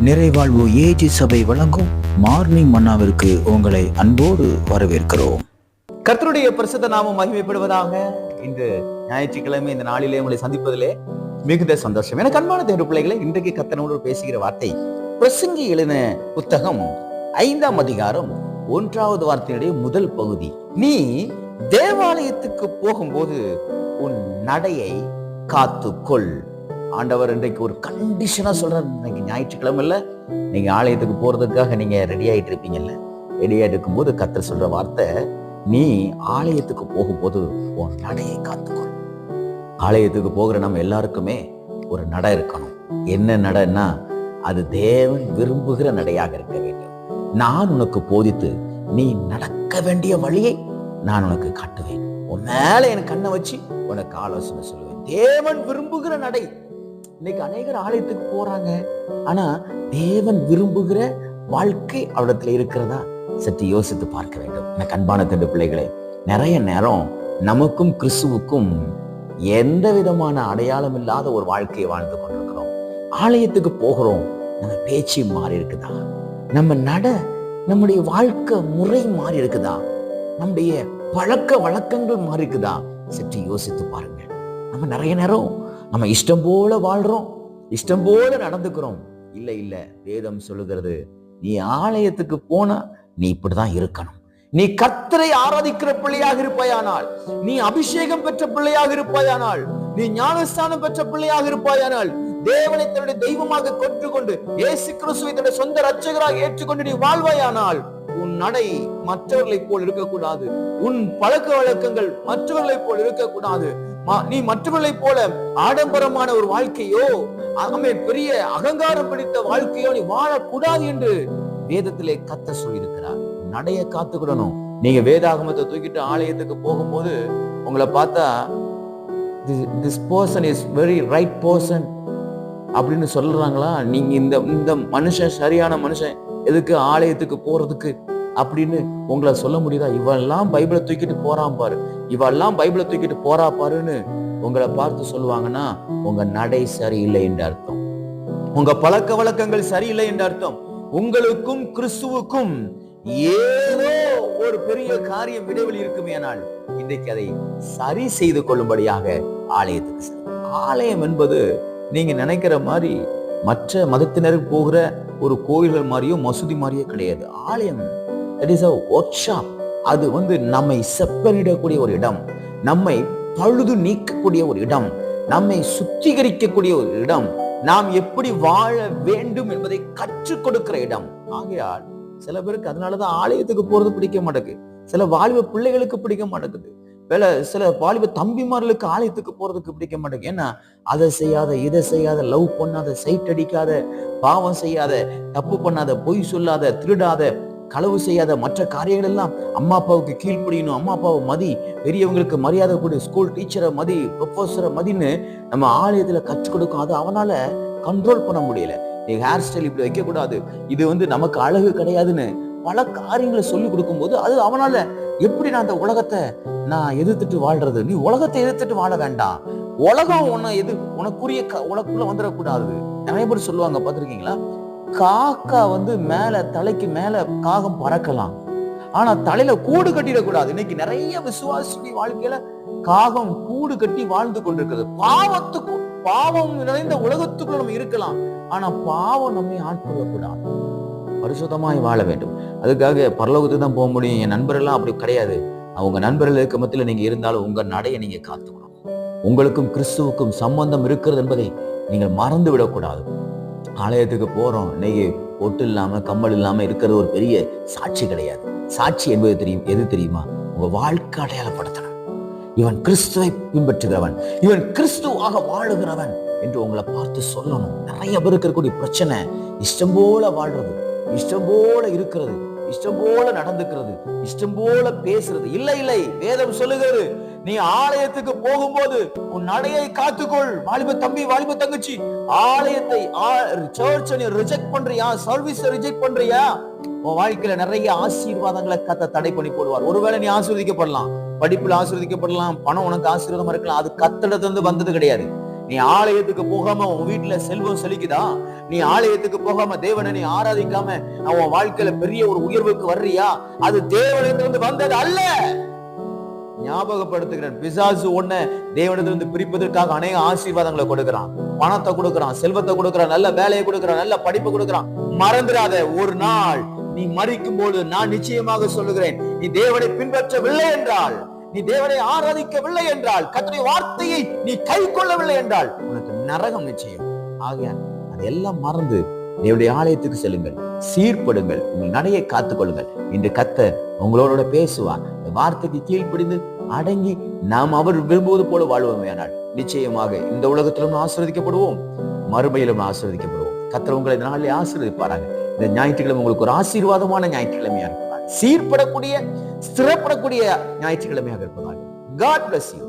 நிறைவாழ்வு AG சபை வழங்கும் morning மன்னாவிற்கு உங்களை அன்போடு வரவேற்கிறோம். கர்த்தருடைய பரிசுத்த நாமம் மகிமைப்படுவதாக. இன்று ஞாயிற்றுக்கிழமை இந்த நாளிலே உங்களை சந்திப்பதிலே மிகுந்த சந்தோஷம். எனக்கு அன்பான தேவ பிள்ளைகளை, இன்றைக்கு கர்த்தனோடு பேசுகிற வார்த்தை பிரசங்கி எழுதின புத்தகம் 5ஆம் அதிகாரம் 1வது வார்த்தையுடைய முதல் பகுதி. நீ தேவாலயத்துக்கு போகும்போது உன் நடையை காத்துக்கொள். ஆண்டவர் இன்றைக்கு ஒரு கண்டிஷனா சொல்றாரு. இன்னைக்கு ஞாயிற்றுக்கிழமை இல்ல, நீங்க ஆலயத்துக்கு போறதுக்காக நீங்க ரெடி ஆயிட்டு இருப்பீங்கல்ல. ரெடி ஆயிட்டு இருக்கும் போது கர்த்தர் சொல்ற வார்த்தை, நீ ஆலயத்துக்கு போகும்போது உன் நடையை காத்துக்கொள். ஆலயத்துக்கு போகிற நம்ம எல்லாருக்குமே ஒரு நடை இருக்கணும். என்ன நடைன்னா, அது தேவன் விரும்புகிற நடையாக இருக்க வேண்டும். நான் உனக்கு போதித்து நீ நடக்க வேண்டிய வழியை நான் உனக்கு காட்டுவேன். உன் மேல என் கண்ணை வச்சு உனக்கு ஆலோசனை சொல்லுவேன். தேவன் விரும்புகிற நடை. இன்னைக்கு அநேகர் ஆலயத்துக்கு போறாங்க, ஆனா தேவன் விரும்புகிற வாழ்க்கை அவரிடத்துல இருக்கிறதா சற்று யோசித்து பார்க்க வேண்டும். எனக்கு அன்பான தண்டு பிள்ளைகளே, நிறைய நேரம் நமக்கும் கிறிஸ்துவுக்கும் எந்த விதமான அடையாளம் இல்லாத ஒரு வாழ்க்கையை வாழ்ந்து கொண்டிருக்கிறோம். ஆலயத்துக்கு போகிறோம், நம்ம பேச்சு மாறி இருக்குதா? நம்ம நம்முடைய வாழ்க்கை முறை மாறி இருக்குதா? நம்முடைய பழக்க வழக்கங்கள் மாறி இருக்குதா? சற்று யோசித்து பாருங்க. நம்ம நிறைய நேரம் நம்ம இஷ்டம் போல வாழ்றோம், இஷ்டம் போல நடந்துக்கிறோம். இல்ல வேதம் சொல்லுகிறது, நீ ஆலயத்துக்கு போனா நீ இப்படிதான் இருக்கணும். நீ கர்த்தரை ஆராதிக்கிற பிள்ளையாக இருப்பாயானால், நீ அபிஷேகம் பெற்ற பிள்ளையாக இருப்பாயானால், நீ ஞானஸ்தானம் பெற்ற பிள்ளையாக இருப்பாயானால், தேவனை தன்னுடைய தெய்வமாக கொண்டு இயேசு கிறிஸ்துவை தன்னுடைய சொந்த இரட்சகராக ஏற்றுக்கொண்டு நீ வாழ்வாயானால், உன் நடை மற்றவர்களை போல் இருக்கக்கூடாது. உன் பழக்க வழக்கங்கள் மற்றவர்களை போல் இருக்கக்கூடாது. நீ மற்றவர்களை போல ஆடம்பரமான ஒரு வாழ்க்கையோ, பெரிய அகங்காரம் பிடித்த வாழ்க்கையோ நீ வாழக்கூடாது என்று வேதத்திலே கர்த்தர் சொல்லியிருக்கிறார். நடைய காத்துக்கிடணும். நீங்க வேதாகமத்தை தூக்கிட்டு ஆலயத்துக்கு போகும்போது உங்களை பார்த்தா, this person is very right person அப்படின்னு சொல்றாங்களா? நீங்க இந்த மனுஷன் சரியான மனுஷன், எதுக்கு ஆலயத்துக்கு போறதுக்கு அப்படின்னு உங்களை சொல்ல முடியுதா? இவெல்லாம் பைபிளை தூக்கிட்டு போறான் பாரு, இவெல்லாம் பைபிளை தூக்கிட்டு போறா பாருன்னு உங்களை பார்த்து சொல்லுவாங்கன்னா, உங்க நடை சரியில்லை என்று அர்த்தம். உங்க பழக்க வழக்கங்கள் சரியில்லை என்று அர்த்தம். உங்களுக்கும் கிறிஸ்துவுக்கும் ஏதோ ஒரு பெரிய காரியம் இடைவெளி இருக்குமே. ஆனால் இன்றைக்கு அதை சரி செய்து கொள்ளும்படியாக ஆலயத்துக்கு செல்லும். ஆலயம் என்பது நீங்க நினைக்கிற மாதிரி மற்ற மதத்தினருக்கு போகிற ஒரு கோயில்கள் மாதிரியோ மசூதி மாதிரியோ கிடையாது. ஆலயம் that is a workshop. அது நம்மை செப்பனிடக்கூடிய ஒரு இடம், நம்மை பழுது நீக்கக்கூடிய ஒரு இடம், நம்மை சுத்திகரிக்கக்கூடிய ஒரு இடம், நாம் எப்படி வாழ வேண்டும் என்பதை கற்றுக் கொடுக்கிற இடம். ஆகையால் சில பேருக்கு அதனாலதான் ஆலயத்துக்கு போறது பிடிக்க மாட்டேங்குது. சில வாலிப பிள்ளைகளுக்கு பிடிக்க மாட்டேங்குது. சில வாலிப தம்பிமார்களுக்கு ஆலயத்துக்கு போறதுக்கு பிடிக்க மாட்டேங்குது. ஏன்னா, அதை செய்யாத, இதை செய்யாத, லவ் பண்ணாத, சைட் அடிக்காத, பாவம் செய்யாத, தப்பு பண்ணாத, பொய் சொல்லாத, திருடாத, களவு செய்யாத, மற்ற காரியங்கள் எல்லாம் அம்மா அப்பாவுக்கு கீழ்ப்படியணும், அம்மா அப்பாவை மதி, பெரியவங்களுக்கு மரியாதை கொடு, ஸ்கூல் டீச்சரை மதி, ப்ரொஃபஸரை மதின்னு நம்ம ஆலயத்துல கற்றுக் கொடுக்கும். அது அவனால கண்ட்ரோல் பண்ண முடியல. நீ ஹேர் ஸ்டைல் இப்படி வைக்க கூடாது, இது நமக்கு அழகு கிடையாதுன்னு பல காரியங்களை சொல்லி கொடுக்கும் போது, அது அவனால எப்படி நான் அந்த உலகத்தை நான் எதிர்த்துட்டு வாழ்றது? நீ உலகத்தை எதிர்த்துட்டு வாழ வேண்டாம். உலகம் உனக்குரிய உனக்குள்ள வந்துடக்கூடாது. நிறைய பேர் சொல்லுவாங்க, பார்த்திருக்கீங்களா? காக்கா மேல தலைக்கு மேல காகம் பறக்கலாம், ஆனா தலையில கூடு கட்டிடக்கூடாது. இன்னைக்கு நிறைய விசுவாசி வாழ்க்கையில காகம் கூடு கட்டி வாழ்ந்து கொண்டிருக்கிறது. பாவம் நிறைந்த உலகத்துக்குள்ள நம்ம இருக்கலாம், ஆனா பாவம் நம்மை ஆட்கொள்ளக்கூடாது. பரிசுத்தமாய் வாழ வேண்டும். அதுக்காக பரலோகத்துக்கு தான் போக முடியும். என் நண்பர்கள்லாம் அப்படி கிடையாது. அவங்க நண்பர்களுக்கு மத்தியில நீங்க இருந்தாலும் உங்க நடையை நீங்க காத்துக்கணும். உங்களுக்கும் கிறிஸ்துவுக்கும் சம்பந்தம் இருக்கிறது என்பதை நீங்கள் மறந்து விடக்கூடாது. ஆலயத்துக்கு போறோம், இன்னைக்கு பொட்டு இல்லாம கம்மல் இல்லாம இருக்கிறது ஒரு பெரிய சாட்சி கிடையாது. சாட்சி என்பது எது தெரியுமா? உங்க வாழ்க்கை அடையாளப்படுத்தணும். இவன் கிறிஸ்துவை பின்பற்றுகிறவன், இவன் கிறிஸ்துவாக வாழுகிறவன் என்று உங்களை பார்த்து சொல்லணும். நிறைய பேருக்கு இருக்கக்கூடிய பிரச்சனை, இஷ்டம் போல வாழ்றது, இஷ்டம் போல இருக்கிறது, இஷ்டம் போல நடந்துக்கிறது, இஷ்டம் போல பேசுறது. இல்லை, வேதம் சொல்லுகிறது, நீ ஆலயத்துக்கு போகும்போது உன் நடையை காத்துக்கொள். வாலிப தம்பி, வாலிப தங்கச்சி, ஆலயத்தை சர்ச்சை நீ ரிஜெக்ட் பண்றியா? சர்வீஸ் ரிஜெக்ட் பண்றியா? உன் வாழ்க்கையில நிறைய ஆசீர்வாதங்களை கர்த்தர் தடை பண்ணி போடுவார். ஒருவேளை நீ ஆசீர்வதிக்கப்படலாம், படிப்புல ஆசீர்வதிக்கப்படலாம், பணம் உனக்கு ஆசீர்வாதமா இருக்கலாம், அது கர்த்தரிடத்துல இருந்து வந்தது கிடையாது. நீ நீ ஆலயத்துக்கு போகாம உன் வீட்டுல செல்வம் செழிக்குதா? நீ ஆலயத்துக்கு போகாம தேவனை நீ ஆராதிக்காம உன் வாழ்க்கையில பெரிய ஒரு உயர்வுக்கு வர்றியா? அது தேவனிடத்திலிருந்து வந்தது அல்ல. ஞாபகப்படுத்துகிறேன், பிசாசு ஒண்ண தேவனிடத்திலிருந்து பிரிப்பதற்காக அநேக ஆசீர்வாதங்களை கொடுக்கிறான், பணத்தை கொடுக்கிறான், செல்வத்தை கொடுக்கிறான், நல்ல வேலையை கொடுக்கிறான், நல்ல படிப்பு கொடுக்கிறான். மறந்துடாத, ஒரு நாள் நீ மரிக்கும் போது நான் நிச்சயமாக சொல்லுகிறேன், நீ தேவனை பின்பற்றவில்லை என்றால், நீ தேவனை ஆராதிக்கவில்லை என்றால், கர்த்தருடைய வார்த்தையை நீ கை கொள்ளவில்லை என்றால் உனக்கு நரகம் நிச்சயம். ஆகையால் அதெல்லாம் மறந்து தேவனுடைய ஆலயத்துக்கு செல்லுங்கள், சீர்படுங்கள், உங்கள் நடையை காத்துக் கொள்ளுங்கள். இன்று கர்த்தர் உங்களோட பேசுவார். இந்த வார்த்தைக்கு கீழ்ப்படிந்து அடங்கி நாம் அவர் விரும்புவது போல வாழ்வோமேயானால் நிச்சயமாக இந்த உலகத்திலும் ஆசீர்வதிக்கப்படுவோம், மறுமையிலும் ஆசீர்வதிக்கப்படுவோம். கர்த்தர் உங்களை இந்த நாளிலே ஆசீர்வதிப்பாராங்க. இந்த ஞாயிற்றுக்கிழமை உங்களுக்கு ஒரு ஆசீர்வாதமான ஞாயிற்றுக்கிழமையா இருப்பதாக, சீர்படக்கூடிய ஸ்திரப்படக்கூடிய ஞாயிற்றுக்கிழமையாக இருப்பதாக. God bless you.